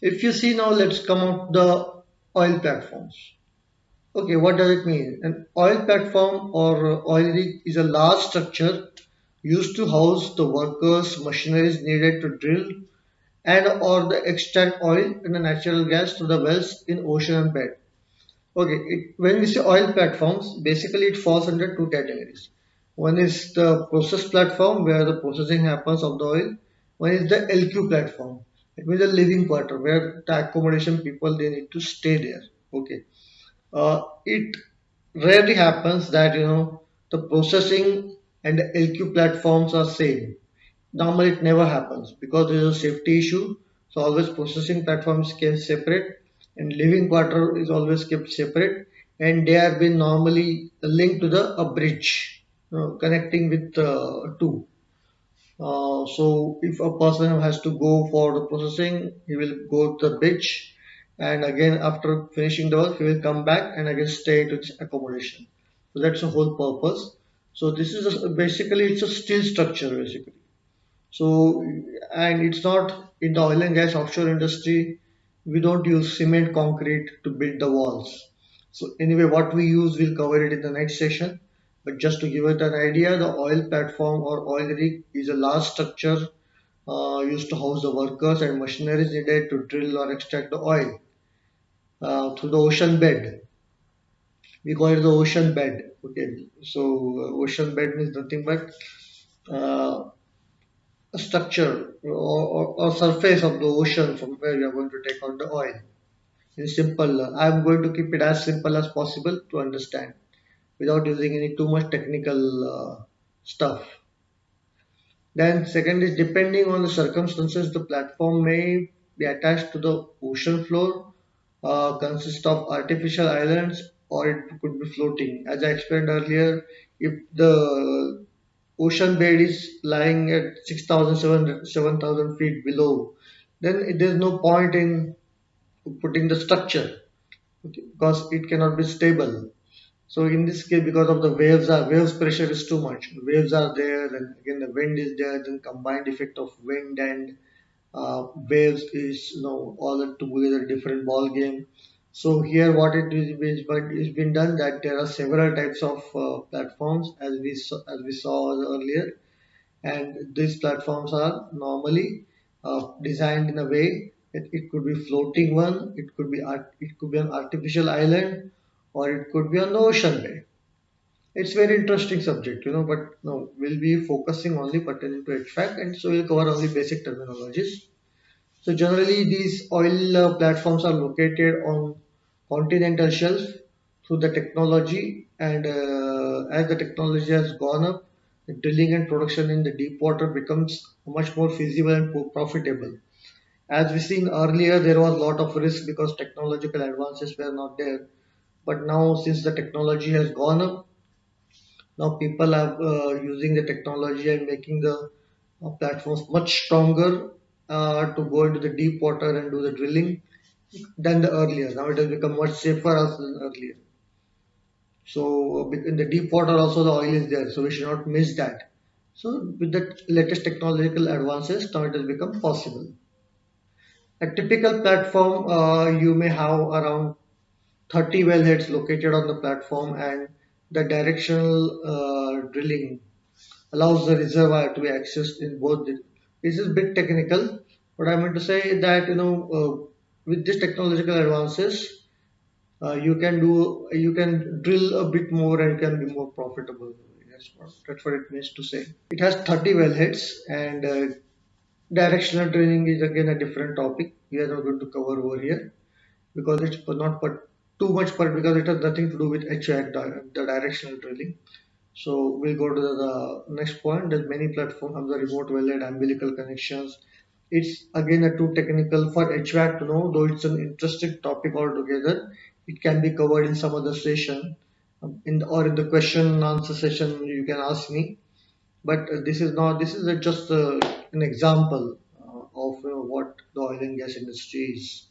If you see now, let's come out the oil platforms. Okay, what does it mean? An oil platform or oil rig is a large structure used to house the workers, machineries needed to drill and or the extract oil and the natural gas to the wells in ocean and bed. Okay, when we say oil platforms, basically it falls under two categories. One is the process platform where the processing happens of the oil. One is the LQ platform. It means the living quarter where the accommodation people they need to stay there. Okay. It rarely happens that the processing and the LQ platforms are same. Normally it never happens because there is a safety issue. So always processing platforms kept separate and living quarter is always kept separate, and they are been normally linked to the a bridge connecting with two. So if a person has to go for the processing, he will go to the beach, and again after finishing the work, he will come back and again stay to his accommodation. So that's the whole purpose. So this is basically it's a steel structure basically. So and it's not in the oil and gas offshore industry. We don't use cement concrete to build the walls. So anyway, what we use, we'll cover it in the next session. But just to give it an idea, the oil platform or oil rig is a large structure used to house the workers and machineries needed to drill or extract the oil through the ocean bed. We call it the ocean bed. Okay, so ocean bed means nothing but uh, a structure or surface of the ocean from where you are going to take out the oil. In simple, I'm going to keep it as simple as possible to understand without using any too much technical stuff. Then second is depending on the circumstances, the platform may be attached to the ocean floor, consist of artificial islands, or it could be floating. As I explained earlier, if the ocean bed is lying at 7,000 feet below, then there's no point in putting the structure, okay, because it cannot be stable. So in this case, because of the waves pressure is too much. Waves are there, then again the wind is there. Then combined effect of wind and waves is all together different ball game. So here what it is but it's been done that there are several types of platforms as we saw earlier, and these platforms are normally designed in a way that it could be floating one, it could be an artificial island, or it could be an ocean bed. It's very interesting subject, but no, we'll be focusing only pertaining to HVAC, and so we'll cover only basic terminologies. So generally, these oil platforms are located on continental shelf through the technology, and as the technology has gone up, the drilling and production in the deep water becomes much more feasible and profitable. As we seen earlier, there was a lot of risk because technological advances were not there. But now, since the technology has gone up, now people are using the technology and making the platforms much stronger to go into the deep water and do the drilling than the earlier. Now it has become much safer as than earlier. So in the deep water also the oil is there, so we should not miss that. So with the latest technological advances, now it has become possible. A typical platform, you may have around 30 wellheads located on the platform, and the directional drilling allows the reservoir to be accessed in both. This is a bit technical, but I meant to say that with these technological advances, you can drill a bit more and can be more profitable. That's what it means to say. It has 30 wellheads, and directional drilling is again a different topic. We are not going to cover over here because it's not but too much part because it has nothing to do with HVAC, the directional drilling. So we'll go to the next point. There's many platforms have the remote wellhead umbilical connections. It's again a too technical for HVAC to know, though it's an interesting topic altogether. It can be covered in some other session, or in the question and answer session you can ask me. But this is not. This is just an example of what the oil and gas industry is.